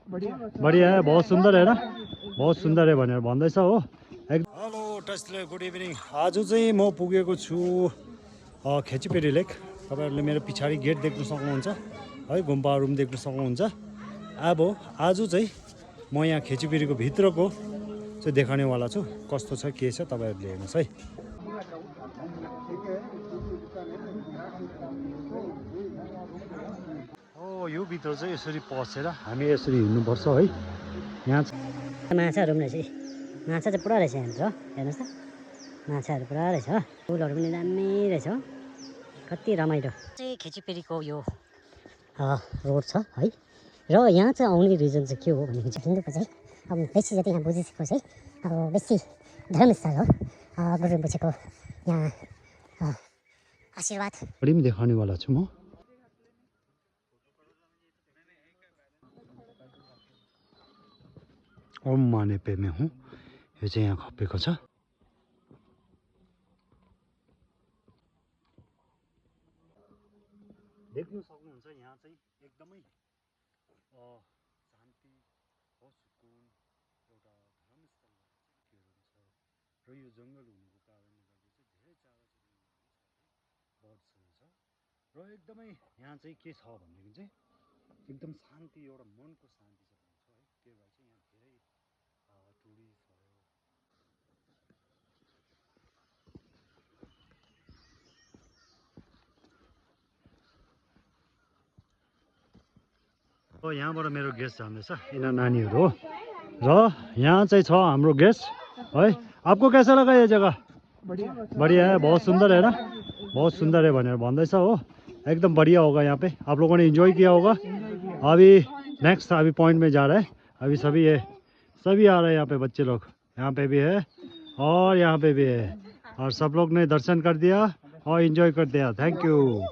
बढ़िया है, बहुत सुंदर है ना, बहुत सुंदर है भनेर भन्दैछ हो। हेलो टचले गुड इभिनिङ। आज चाहिँ म पुगेको छु खेचीपेरी लेक। तपाईहरुले मेरो पछाडी गेट देख्न सक्नुहुन्छ है, गुम्बाहरु पनि देख्न सक्नुहुन्छ। अब आज चाहिँ म यहाँ खेचीपेरीको भित्रको चाहिँ देखाउनेवाला छु, कस्तो छ के छ तपाईहरुले हेर्नुस् है। यो भित्र चाहिँ यसरी पसेर हामी यसरी हिँड्नुपर्छ है। यहाँ माछाहरू पनि रहेछ, माछा चाहिँ पुरा रहेछ यहाँनिर हेर्नुहोस् त, माछाहरू पुरा रहेछ, फुलहरू पनि दामी रहेछ, कति रमाइलो। चाहिँ खेचीपेरीको यो रोड छ है, र यहाँ चाहिँ आउने रिजन चाहिँ के हो भनेदेखि चाहिँ हिन्दूको चाहिँ अब बेसी जति यहाँ बुद्धिस्टको चाहिँ अब बेसी धर्मस्थल हो, गुरु बुझेको यहाँ आशीर्वाद पनि देखाउनेवाला छु म। ओम माने पे में हूँ, यो चाहिँ यहाँ खपेको छ। देख्न सक्नुहुन्छ यहाँ चाहिँ एकदमै शान्ति हो, सुकुन एउटा धर्मस्थल छ। र यो जङ्गल हुनुको कारणले गर्दा चाहिँ धेरै चराचुरुङ्गी बर्ड्सहरू छ। र एकदमै यहाँ चाहिँ के छ भनेदेखि चाहिँ एकदम शान्ति, एउटा मनको शान्ति छ भन्छ है। त्यही भएर चाहिँ यहाँ धेरै टुरिस्टहरू यहाँबाट मेरो गेस्ट जाँदैछ, यिनीहरू नानीहरू हो। र यहाँ चाहिँ छ हाम्रो गेस्ट है। आपको कैसा लगा ये जगह? बढ़िया है, बहुत सुंदर है ना, बहुत सुंदर है भनेर भन्दैछ हो। एकदम बढ़िया होगा यहाँ पे, आप लोगों ने एंजॉय किया होगा। अभी नेक्स्ट अभी पॉइंट में जा रहा है, अभी सभी आ रहे हैं यहाँ पे, बच्चे लोग यहाँ पे भी है और यहाँ पे भी है, और सब लोग ने दर्शन कर दिया और एंजॉय कर दिया। Thank you.